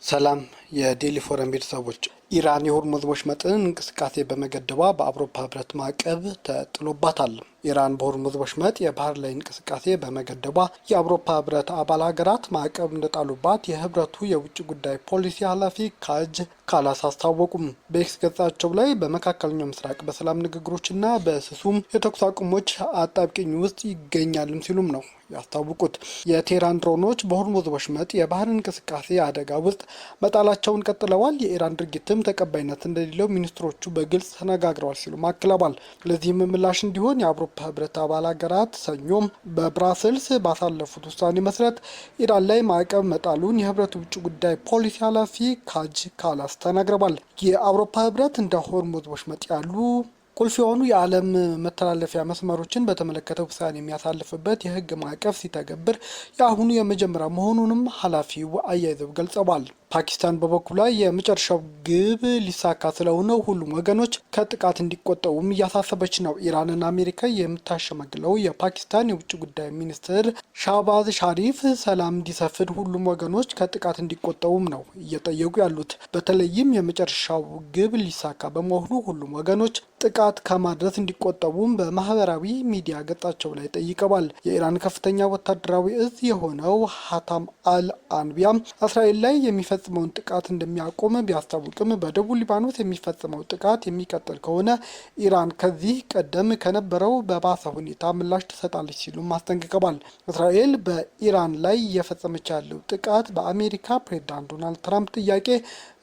ሰላም የዴሊ ፎረም ቤተሰቦች ኢራን የሆርሙዝ ወሽመጥን እንቅስቃሴ በመገደቧ በአውሮፓ ህብረት ማዕቀብ ተጥሎባታል። ኢራን በሆርሙዝ ወሽመጥ የባህር ላይ እንቅስቃሴ በመገደቧ የአውሮፓ ህብረት አባል ሀገራት ማዕቀብ እንደጣሉባት የህብረቱ የውጭ ጉዳይ ፖሊሲ ኃላፊ ካጅ ካላስ አስታወቁም። በኤክስ ገጻቸው ላይ በመካከለኛው ምስራቅ በሰላም ንግግሮችና በስሱም የተኩስ አቁሞች አጣብቂኝ ውስጥ ይገኛልም ሲሉም ነው ያስታወቁት። የቴህራን ድሮኖች በሆርሙዝ ወሽመጥ የባህር እንቅስቃሴ አደጋ ውስጥ መጣላቸውን ቀጥለዋል። የኢራን ድርጊትም ተቀባይነት እንደሌለው ሚኒስትሮቹ በግልጽ ተነጋግረዋል ሲሉ አክለዋል። ለዚህም ምላሽ እንዲሆን የአውሮፓ ህብረት አባል ሀገራት ሰኞም በብራስልስ ባሳለፉት ውሳኔ መሰረት ኢራን ላይ ማዕቀብ መጣሉን የህብረቱ ውጭ ጉዳይ ፖሊሲ ኃላፊ ካጅ ካላስ ተናግረዋል። የአውሮፓ ህብረት እንደ ሆርሙዝ ወሽመጥ ያሉ ቁልፍ የሆኑ የዓለም መተላለፊያ መስመሮችን በተመለከተ ውሳኔ የሚያሳልፍበት የህግ ማዕቀፍ ሲተገብር የአሁኑ የመጀመሪያ መሆኑንም ኃላፊው አያይዘው ገልጸዋል። ፓኪስታን በበኩሏ የመጨረሻው ግብ ሊሳካ ስለሆነ ሁሉም ወገኖች ከጥቃት እንዲቆጠቡም እያሳሰበች ነው። ኢራንና አሜሪካ የምታሸመግለው የፓኪስታን የውጭ ጉዳይ ሚኒስትር ሻህባዝ ሻሪፍ ሰላም እንዲሰፍን ሁሉም ወገኖች ከጥቃት እንዲቆጠቡም ነው እየጠየቁ ያሉት። በተለይም የመጨረሻው ግብ ሊሳካ በመሆኑ ሁሉም ወገኖች ጥቃት ከማድረስ እንዲቆጠቡም በማህበራዊ ሚዲያ ገጻቸው ላይ ጠይቀዋል። የኢራን ከፍተኛ ወታደራዊ እዝ የሆነው ሀታም አል አንቢያም እስራኤል ላይ የሚፈጽመውን ጥቃት እንደሚያቆም ቢያስታውቅም በደቡብ ሊባኖስ የሚፈጽመው ጥቃት የሚቀጥል ከሆነ ኢራን ከዚህ ቀደም ከነበረው በባሰ ሁኔታ ምላሽ ትሰጣለች ሲሉም አስጠንቅቀዋል። እስራኤል በኢራን ላይ እየፈጸመች ያለው ጥቃት በአሜሪካ ፕሬዝዳንት ዶናልድ ትራምፕ ጥያቄ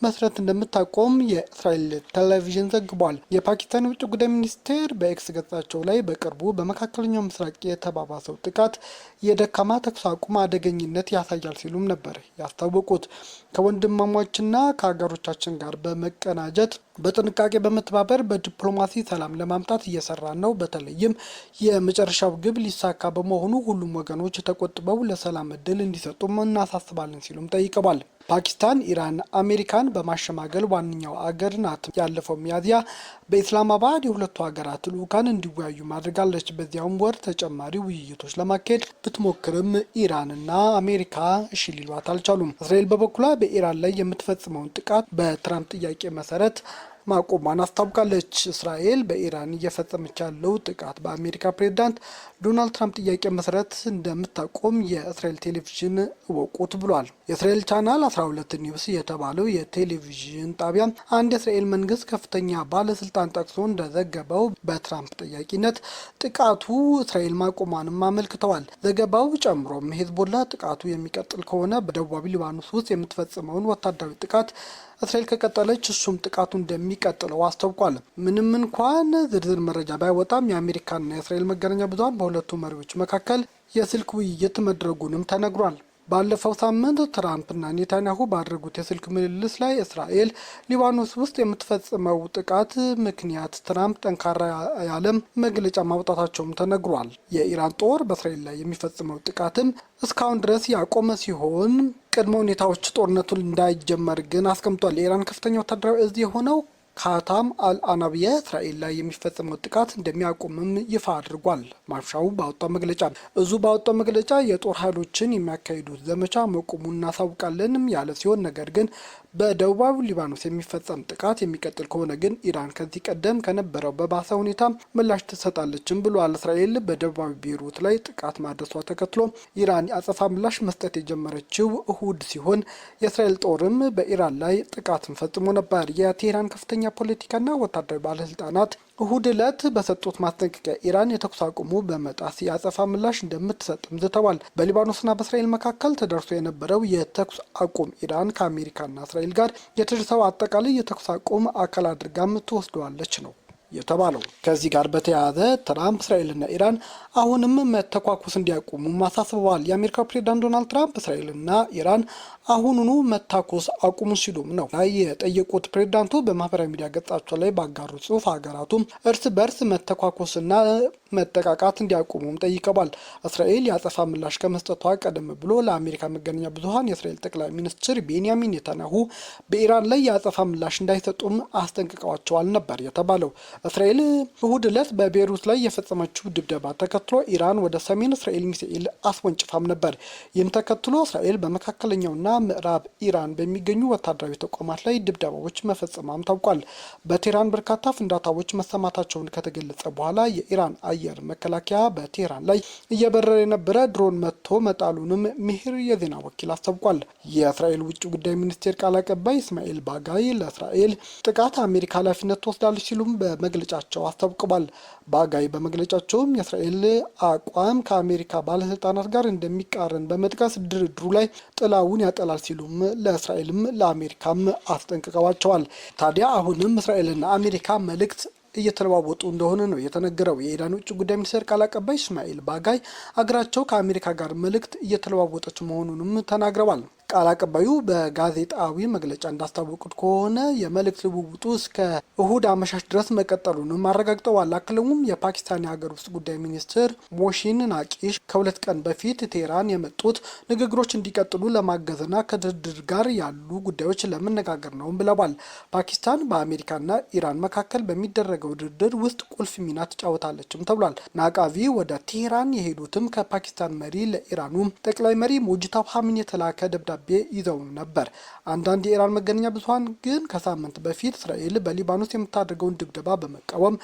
መሰረት እንደምታቆም የእስራኤል ቴሌቪዥን ዘግቧል። የፓኪስታን የውጭ ጉዳይ ሚኒስቴር በኤክስ ገጻቸው ላይ በቅርቡ በመካከለኛው ምስራቅ የተባባሰው ጥቃት የደካማ ተኩስ አቁም አደገኝነት ያሳያል ሲሉም ነበር ያስታወቁት። ከወንድማማችና ከሀገሮቻችን ጋር በመቀናጀት በጥንቃቄ በመተባበር በዲፕሎማሲ ሰላም ለማምጣት እየሰራን ነው። በተለይም የመጨረሻው ግብ ሊሳካ በመሆኑ ሁሉም ወገኖች ተቆጥበው ለሰላም እድል እንዲሰጡም እናሳስባለን ሲሉም ጠይቀዋል። ፓኪስታን ኢራን አሜሪካን በማሸማገል ዋነኛው አገር ናት። ያለፈው ሚያዝያ በኢስላማባድ የሁለቱ ሀገራት ልዑካን እንዲወያዩ ማድረጋለች። በዚያውም ወር ተጨማሪ ውይይቶች ለማካሄድ ብትሞክርም ኢራንና አሜሪካ እሺ ሊሏት አልቻሉም። እስራኤል በበኩሏ በኢራን ላይ የምትፈጽመውን ጥቃት በትራምፕ ጥያቄ መሰረት ማቆሟን አስታውቃለች። እስራኤል በኢራን እየፈጸመች ያለው ጥቃት በአሜሪካ ፕሬዝዳንት ዶናልድ ትራምፕ ጥያቄ መሰረት እንደምታቆም የእስራኤል ቴሌቪዥን እወቁት ብሏል። የእስራኤል ቻናል 12 ኒውስ የተባለው የቴሌቪዥን ጣቢያ አንድ የእስራኤል መንግስት ከፍተኛ ባለስልጣን ጠቅሶ እንደዘገበው በትራምፕ ጠያቂነት ጥቃቱ እስራኤል ማቆሟንም አመልክተዋል። ዘገባው ጨምሮም ሄዝቦላ ጥቃቱ የሚቀጥል ከሆነ በደቡባዊ ሊባኖስ ውስጥ የምትፈጽመውን ወታደራዊ ጥቃት እስራኤል ከቀጠለች እሱም ጥቃቱ እንደሚቀጥለው አስታውቋል። ምንም እንኳን ዝርዝር መረጃ ባይወጣም የአሜሪካና የእስራኤል መገናኛ ብዙኃን በሁለቱ መሪዎች መካከል የስልክ ውይይት መድረጉንም ተነግሯል። ባለፈው ሳምንት ትራምፕና ኔታንያሁ ባደረጉት የስልክ ምልልስ ላይ እስራኤል ሊባኖስ ውስጥ የምትፈጽመው ጥቃት ምክንያት ትራምፕ ጠንካራ ያለም መግለጫ ማውጣታቸውም ተነግሯል። የኢራን ጦር በእስራኤል ላይ የሚፈጽመው ጥቃትም እስካሁን ድረስ ያቆመ ሲሆን ቅድመ ሁኔታዎች ጦርነቱን እንዳይጀመር ግን አስቀምጧል። የኢራን ከፍተኛ ወታደራዊ እዝ የሆነው ካታም አልአናቢያ እስራኤል ላይ የሚፈጸመው ጥቃት እንደሚያቆምም ይፋ አድርጓል። ማምሻው ባወጣው መግለጫ እዙ ባወጣው መግለጫ የጦር ኃይሎችን የሚያካሂዱት ዘመቻ መቆሙን እናሳውቃለንም ያለ ሲሆን ነገር ግን በደቡባዊ ሊባኖስ የሚፈጸም ጥቃት የሚቀጥል ከሆነ ግን ኢራን ከዚህ ቀደም ከነበረው በባሰ ሁኔታ ምላሽ ትሰጣለችም ብሏል። እስራኤል በደቡባዊ ቤይሩት ላይ ጥቃት ማድረሷ ተከትሎ ኢራን የአጸፋ ምላሽ መስጠት የጀመረችው እሁድ ሲሆን የእስራኤል ጦርም በኢራን ላይ ጥቃትን ፈጽሞ ነበር። የቴህራን ከፍተኛ ፖለቲካና ወታደራዊ ባለስልጣናት እሁድ ዕለት በሰጡት ማስጠንቀቂያ ኢራን የተኩስ አቁሙ በመጣስ የአጸፋ ምላሽ እንደምትሰጥም ዝተዋል። በሊባኖስና በእስራኤል መካከል ተደርሶ የነበረው የተኩስ አቁም ኢራን ከአሜሪካና እስራኤል ጋር የተደረሰው አጠቃላይ የተኩስ አቁም አካል አድርጋም ትወስደዋለች ነው የተባለው። ከዚህ ጋር በተያያዘ ትራምፕ እስራኤልና ኢራን አሁንም መተኳኩስ እንዲያቆሙ አሳስበዋል። የአሜሪካው ፕሬዝዳንት ዶናልድ ትራምፕ እስራኤልና ኢራን አሁኑኑ መታኮስ አቁሙ ሲሉም ነው የጠየቁት። ፕሬዝዳንቱ በማህበራዊ ሚዲያ ገጻቸው ላይ ባጋሩ ጽሑፍ ሀገራቱም እርስ በርስ መተኳኮስና መጠቃቃት እንዲያቆሙም ጠይቀዋል። እስራኤል ያጸፋ ምላሽ ከመስጠቷ ቀደም ብሎ ለአሜሪካ መገናኛ ብዙኃን የእስራኤል ጠቅላይ ሚኒስትር ቤንያሚን ኔታንያሁ በኢራን ላይ ያጸፋ ምላሽ እንዳይሰጡም አስጠንቅቀዋቸዋል ነበር የተባለው። እስራኤል እሁድ ዕለት በቤይሩት ላይ የፈጸመችው ድብደባ ተከትሎ ኢራን ወደ ሰሜን እስራኤል ሚሳኤል አስወንጭፋም ነበር። ይህን ተከትሎ እስራኤል በመካከለኛውና ምዕራብ ኢራን በሚገኙ ወታደራዊ ተቋማት ላይ ድብደባዎች መፈጸሟም ታውቋል። በቴህራን በርካታ ፍንዳታዎች መሰማታቸውን ከተገለጸ በኋላ የኢራን አየር መከላከያ በቴህራን ላይ እየበረረ የነበረ ድሮን መጥቶ መጣሉንም ሚሂር የዜና ወኪል አስታውቋል። የእስራኤል ውጭ ጉዳይ ሚኒስቴር ቃል አቀባይ እስማኤል ባጋይ ለእስራኤል ጥቃት አሜሪካ ኃላፊነት ትወስዳለች ሲሉም በመግለጫቸው አስታውቀዋል። ባጋይ በመግለጫቸውም የእስራኤል አቋም ከአሜሪካ ባለስልጣናት ጋር እንደሚቃረን በመጥቀስ ድርድሩ ላይ ጥላውን ያጠላል ሲሉም ለእስራኤልም ለአሜሪካም አስጠንቅቀዋቸዋል። ታዲያ አሁንም እስራኤልና አሜሪካ መልእክት እየተለዋወጡ እንደሆነ ነው የተነገረው። የኢራን ውጭ ጉዳይ ሚኒስቴር ቃል አቀባይ እስማኤል ባጋይ አገራቸው ከአሜሪካ ጋር መልእክት እየተለዋወጠች መሆኑንም ተናግረዋል። ቃል አቀባዩ በጋዜጣዊ መግለጫ እንዳስታወቁት ከሆነ የመልእክት ልውውጡ እስከ እሁድ አመሻሽ ድረስ መቀጠሉንም አረጋግጠዋል። አክለውም የፓኪስታን የሀገር ውስጥ ጉዳይ ሚኒስትር ሞሺን ናቂሽ ከ2 ቀን በፊት ቴህራን የመጡት ንግግሮች እንዲቀጥሉ ለማገዝና ከድርድር ጋር ያሉ ጉዳዮች ለመነጋገር ነው ብለዋል። ፓኪስታን በአሜሪካና ኢራን መካከል በሚደረገው ድርድር ውስጥ ቁልፍ ሚና ትጫወታለችም ተብሏል። ናቃቪ ወደ ቴህራን የሄዱትም ከፓኪስታን መሪ ለኢራኑ ጠቅላይ መሪ ሙጅታባ ኻሜኒ የተላከ ደብዳቤ ይዘው ነበር። አንዳንድ የኢራን መገናኛ ብዙኃን ግን ከሳምንት በፊት እስራኤል በሊባኖስ የምታደርገውን ድብደባ በመቃወም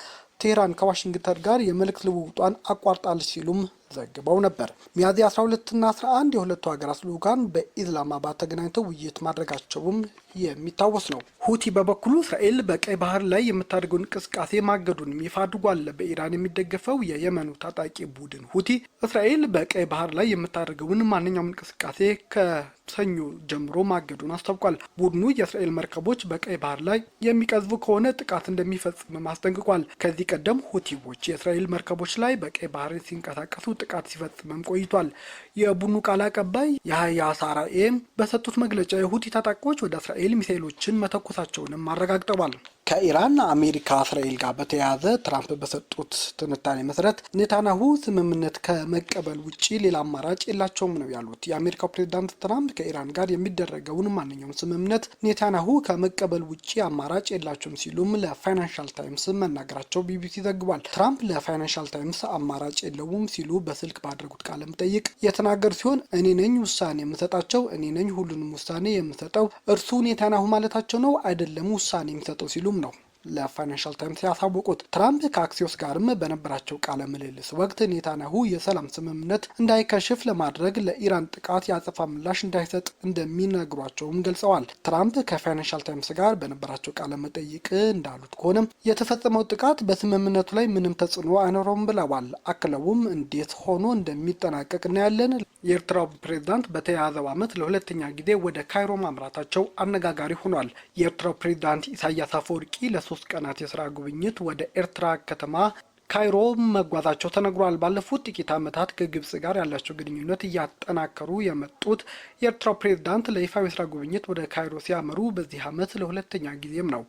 ቴህራን ከዋሽንግተን ጋር የመልእክት ልውውጧን አቋርጣለች ሲሉም ዘግበው ነበር። ሚያዝያ 12ና 11 የሁለቱ ሀገራት ልዑካን በኢስላማባድ ተገናኝተው ውይይት ማድረጋቸውም የሚታወስ ነው። ሁቲ በበኩሉ እስራኤል በቀይ ባህር ላይ የምታደርገውን እንቅስቃሴ ማገዱንም ይፋ አድርጓል። በኢራን የሚደገፈው የየመኑ ታጣቂ ቡድን ሁቲ እስራኤል በቀይ ባህር ላይ የምታደርገውን ማንኛውም እንቅስቃሴ ከሰኞ ጀምሮ ማገዱን አስታውቋል። ቡድኑ የእስራኤል መርከቦች በቀይ ባህር ላይ የሚቀዝፉ ከሆነ ጥቃት እንደሚፈጽም አስጠንቅቋል። ከዚህ ቀደም ሁቲዎች የእስራኤል መርከቦች ላይ በቀይ ባህር ሲንቀሳቀሱ ጥቃት ሲፈጽምም ቆይቷል። የቡድኑ ቃል አቀባይ ያህያ ሳራኤ በሰጡት መግለጫ የሁቲ ታጣቂዎች ወደ እስራኤል ሚሳኤሎችን መተኮሳቸውንም አረጋግጠዋል። ከኢራን አሜሪካ እስራኤል ጋር በተያያዘ ትራምፕ በሰጡት ትንታኔ መሰረት ኔታንያሁ ስምምነት ከመቀበል ውጪ ሌላ አማራጭ የላቸውም ነው ያሉት። የአሜሪካው ፕሬዚዳንት ትራምፕ ከኢራን ጋር የሚደረገውን ማንኛውም ስምምነት ኔታንያሁ ከመቀበል ውጪ አማራጭ የላቸውም ሲሉም ለፋይናንሻል ታይምስ መናገራቸው ቢቢሲ ዘግቧል። ትራምፕ ለፋይናንሻል ታይምስ አማራጭ የለውም ሲሉ በስልክ ባደረጉት ቃለ መጠይቅ የተናገሩ ሲሆን እኔ ነኝ ውሳኔ የምሰጣቸው፣ እኔ ነኝ ሁሉንም ውሳኔ የምሰጠው፣ እርሱ ኔታንያሁ ማለታቸው ነው አይደለም ውሳኔ የሚሰጠው ሲሉ ነው ለፋይናንሻል ታይምስ ያሳወቁት። ትራምፕ ከአክሲዮስ ጋርም በነበራቸው ቃለ ምልልስ ወቅት ኔታንያሁ የሰላም ስምምነት እንዳይከሽፍ ለማድረግ ለኢራን ጥቃት ያጸፋ ምላሽ እንዳይሰጥ እንደሚነግሯቸውም ገልጸዋል። ትራምፕ ከፋይናንሻል ታይምስ ጋር በነበራቸው ቃለ መጠይቅ እንዳሉት ከሆነም የተፈጸመው ጥቃት በስምምነቱ ላይ ምንም ተጽዕኖ አይኖረውም ብለዋል። አክለውም እንዴት ሆኖ እንደሚጠናቀቅ እናያለን። የኤርትራው ፕሬዝዳንት በተያያዘው ዓመት ለሁለተኛ ጊዜ ወደ ካይሮ ማምራታቸው አነጋጋሪ ሆኗል። የኤርትራው ፕሬዝዳንት ኢሳያስ አፈወርቂ ለ3 ቀናት የስራ ጉብኝት ወደ ኤርትራ ከተማ ካይሮ መጓዛቸው ተነግሯል። ባለፉት ጥቂት ዓመታት ከግብጽ ጋር ያላቸው ግንኙነት እያጠናከሩ የመጡት የኤርትራው ፕሬዝዳንት ለይፋዊ የስራ ጉብኝት ወደ ካይሮ ሲያመሩ በዚህ ዓመት ለሁለተኛ ጊዜም ነው።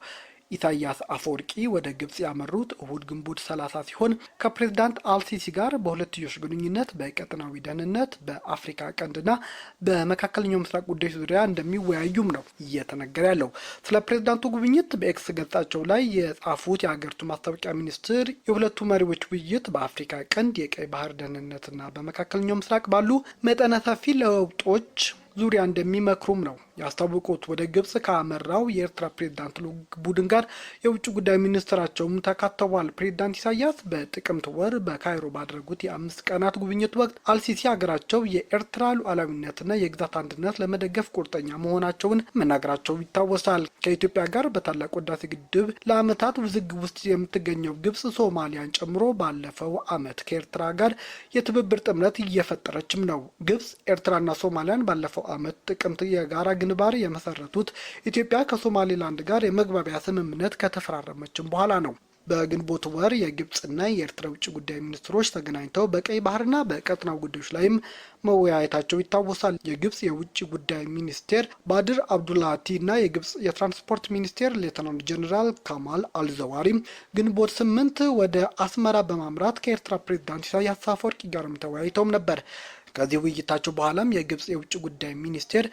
ኢሳያስ አፈወርቂ ወደ ግብጽ ያመሩት እሁድ ግንቦት 30 ሲሆን ከፕሬዝዳንት አልሲሲ ጋር በሁለትዮሽ ግንኙነት፣ በቀጠናዊ ደህንነት፣ በአፍሪካ ቀንድና በመካከለኛው ምስራቅ ጉዳዮች ዙሪያ እንደሚወያዩም ነው እየተነገረ ያለው። ስለ ፕሬዝዳንቱ ጉብኝት በኤክስ ገጻቸው ላይ የጻፉት የሀገሪቱ ማስታወቂያ ሚኒስትር የሁለቱ መሪዎች ውይይት በአፍሪካ ቀንድ የቀይ ባህር ደህንነትና በመካከለኛው ምስራቅ ባሉ መጠነ ሰፊ ለውጦች ዙሪያ እንደሚመክሩም ነው ያስታወቁት። ወደ ግብጽ ካመራው የኤርትራ ፕሬዝዳንት ቡድን ጋር የውጭ ጉዳይ ሚኒስትራቸውም ተካተዋል። ፕሬዝዳንት ኢሳያስ በጥቅምት ወር በካይሮ ባደረጉት የ5 ቀናት ጉብኝት ወቅት አልሲሲ ሀገራቸው የኤርትራ ሉዓላዊነትና የግዛት አንድነት ለመደገፍ ቁርጠኛ መሆናቸውን መናገራቸው ይታወሳል። ከኢትዮጵያ ጋር በታላቁ ህዳሴ ግድብ ለዓመታት ውዝግብ ውስጥ የምትገኘው ግብጽ ሶማሊያን ጨምሮ ባለፈው ዓመት ከኤርትራ ጋር የትብብር ጥምረት እየፈጠረችም ነው። ግብጽ ኤርትራና ሶማሊያን ባለፈው ዓመት ጥቅምት የጋራ ግንባር የመሰረቱት ኢትዮጵያ ከሶማሌላንድ ጋር የመግባቢያ ስምምነት ከተፈራረመችም በኋላ ነው። በግንቦት ወር የግብጽና የኤርትራ ውጭ ጉዳይ ሚኒስትሮች ተገናኝተው በቀይ ባህርና በቀጠናው ጉዳዮች ላይም መወያየታቸው ይታወሳል። የግብጽ የውጭ ጉዳይ ሚኒስቴር ባድር አብዱላቲ እና የግብጽ የትራንስፖርት ሚኒስቴር ሌተናንት ጀነራል ካማል አልዘዋሪም ግንቦት 8 ወደ አስመራ በማምራት ከኤርትራ ፕሬዝዳንት ኢሳያስ አፈወርቂ ጋርም ተወያይተውም ነበር። ከዚህ ውይይታቸው በኋላም የግብጽ የውጭ ጉዳይ ሚኒስቴር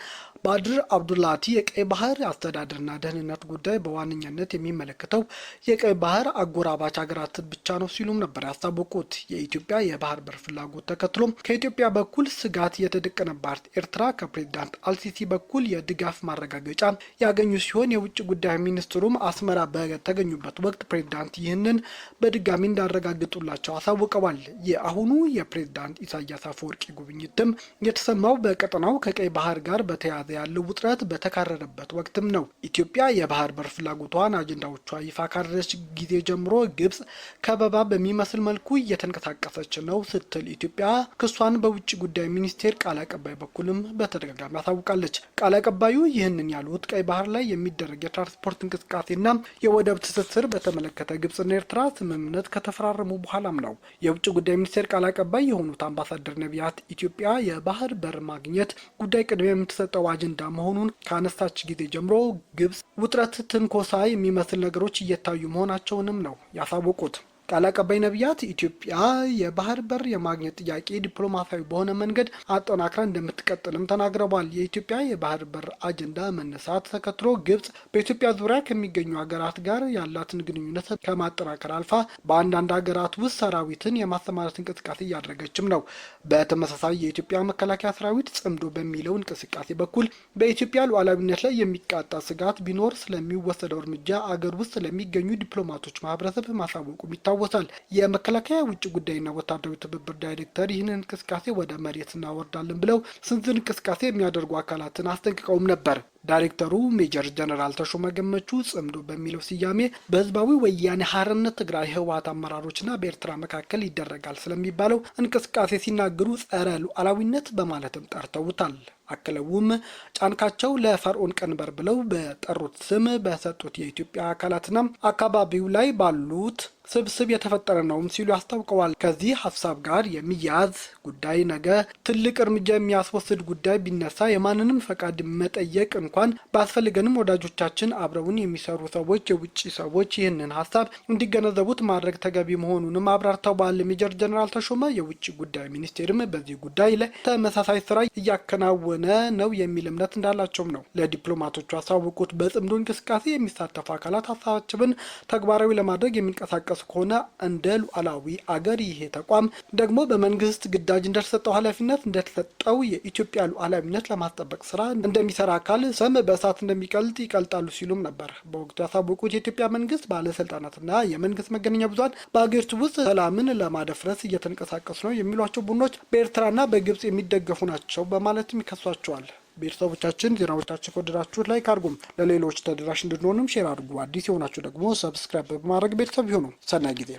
ባድር አብዱላቲ የቀይ ባህር አስተዳደርና ደህንነት ጉዳይ በዋነኛነት የሚመለከተው የቀይ ባህር አጎራባች ሀገራት ብቻ ነው ሲሉም ነበር ያስታወቁት። የኢትዮጵያ የባህር በር ፍላጎት ተከትሎም ከኢትዮጵያ በኩል ስጋት የተደቀነባት ኤርትራ ከፕሬዝዳንት አልሲሲ በኩል የድጋፍ ማረጋገጫ ያገኙ ሲሆን የውጭ ጉዳይ ሚኒስትሩም አስመራ በተገኙበት ወቅት ፕሬዝዳንት ይህንን በድጋሚ እንዳረጋግጡላቸው አሳውቀዋል። የአሁኑ የፕሬዝዳንት ኢሳያስ አፈወርቂ ጉብኝትም የተሰማው በቀጠናው ከቀይ ባህር ጋር በተያያዘ ያለው ውጥረት በተካረረበት ወቅትም ነው። ኢትዮጵያ የባህር በር ፍላጎቷን አጀንዳዎቿ ይፋ ካደረገች ጊዜ ጀምሮ ግብጽ ከበባ በሚመስል መልኩ እየተንቀሳቀሰች ነው ስትል ኢትዮጵያ ክሷን በውጭ ጉዳይ ሚኒስቴር ቃል አቀባይ በኩልም በተደጋጋሚ አሳውቃለች። ቃል አቀባዩ ይህንን ያሉት ቀይ ባህር ላይ የሚደረግ የትራንስፖርት እንቅስቃሴና የወደብ ትስስር በተመለከተ ግብጽና ኤርትራ ስምምነት ከተፈራረሙ በኋላም ነው። የውጭ ጉዳይ ሚኒስቴር ቃል አቀባይ የሆኑት አምባሳደር ነቢያት ኢትዮጵያ የባህር በር ማግኘት ጉዳይ ቅድሚያ የምትሰጠው አጀንዳ መሆኑን ካነሳች ጊዜ ጀምሮ ግብጽ ውጥረት፣ ትንኮሳ የሚመስል ነገሮች እየታዩ መሆናቸውንም ነው ያሳወቁት። ቃል አቀባይ ነቢያት ኢትዮጵያ የባህር በር የማግኘት ጥያቄ ዲፕሎማሲያዊ በሆነ መንገድ አጠናክራ እንደምትቀጥልም ተናግረዋል። የኢትዮጵያ የባህር በር አጀንዳ መነሳት ተከትሎ ግብጽ በኢትዮጵያ ዙሪያ ከሚገኙ ሀገራት ጋር ያላትን ግንኙነት ከማጠናከር አልፋ በአንዳንድ ሀገራት ውስጥ ሰራዊትን የማሰማራት እንቅስቃሴ እያደረገችም ነው። በተመሳሳይ የኢትዮጵያ መከላከያ ሰራዊት ጽምዶ በሚለው እንቅስቃሴ በኩል በኢትዮጵያ ሉዓላዊነት ላይ የሚቃጣ ስጋት ቢኖር ስለሚወሰደው እርምጃ አገር ውስጥ ለሚገኙ ዲፕሎማቶች ማህበረሰብ ማሳወቁ ይታወቃል። የመከላከያ ውጭ ጉዳይና ወታደራዊ ትብብር ዳይሬክተር ይህንን እንቅስቃሴ ወደ መሬት እናወርዳለን ብለው ስንዝር እንቅስቃሴ የሚያደርጉ አካላትን አስጠንቅቀውም ነበር። ዳይሬክተሩ ሜጀር ጀነራል ተሾመ ገመቹ ጽምዶ በሚለው ስያሜ በህዝባዊ ወያኔ ሓርነት ትግራይ ህወሓት አመራሮችና በኤርትራ መካከል ይደረጋል ስለሚባለው እንቅስቃሴ ሲናገሩ ጸረ ሉዓላዊነት በማለትም ጠርተውታል። አክለውም ጫንካቸው ለፈርዖን ቀንበር ብለው በጠሩት ስም በሰጡት የኢትዮጵያ አካላትና አካባቢው ላይ ባሉት ስብስብ የተፈጠረ ነውም ሲሉ አስታውቀዋል። ከዚህ ሀሳብ ጋር የሚያያዝ ጉዳይ ነገ ትልቅ እርምጃ የሚያስወስድ ጉዳይ ቢነሳ የማንንም ፈቃድ መጠየቅ እንኳን ባስፈልገንም ወዳጆቻችን አብረውን የሚሰሩ ሰዎች፣ የውጭ ሰዎች ይህንን ሀሳብ እንዲገነዘቡት ማድረግ ተገቢ መሆኑንም አብራርተዋል። ሜጀር ጀነራል ተሾመ የውጭ ጉዳይ ሚኒስቴርም በዚህ ጉዳይ ላይ ተመሳሳይ ስራ እያከናወነ ነው የሚል እምነት እንዳላቸውም ነው ለዲፕሎማቶቹ አሳወቁት። በጽምዶ እንቅስቃሴ የሚሳተፉ አካላት ሀሳባቸውን ተግባራዊ ለማድረግ የሚንቀሳቀሱ ከሆነ እንደ ሉዓላዊ አገር ይሄ ተቋም ደግሞ በመንግስት ግዳጅ እንደተሰጠው ኃላፊነት እንደተሰጠው የኢትዮጵያ ሉዓላዊነት ለማስጠበቅ ስራ እንደሚሰራ አካል ሰም በእሳት እንደሚቀልጥ ይቀልጣሉ ሲሉም ነበር በወቅቱ ያሳወቁት። የኢትዮጵያ መንግስት ባለስልጣናትና የመንግስት መገናኛ ብዙሃን በአገሪቱ ውስጥ ሰላምን ለማደፍረስ እየተንቀሳቀሱ ነው የሚሏቸው ቡድኖች በኤርትራና በግብጽ የሚደገፉ ናቸው በማለትም ይከሷቸዋል። ቤተሰቦቻችን ዜናዎቻችን ከወደዳችሁ ላይክ አድርጉም፣ ለሌሎች ተደራሽ እንድንሆንም ሼር አድርጉ። አዲስ የሆናችሁ ደግሞ ሰብስክራይብ በማድረግ ቤተሰብ ይሁኑ። ሰናይ ጊዜ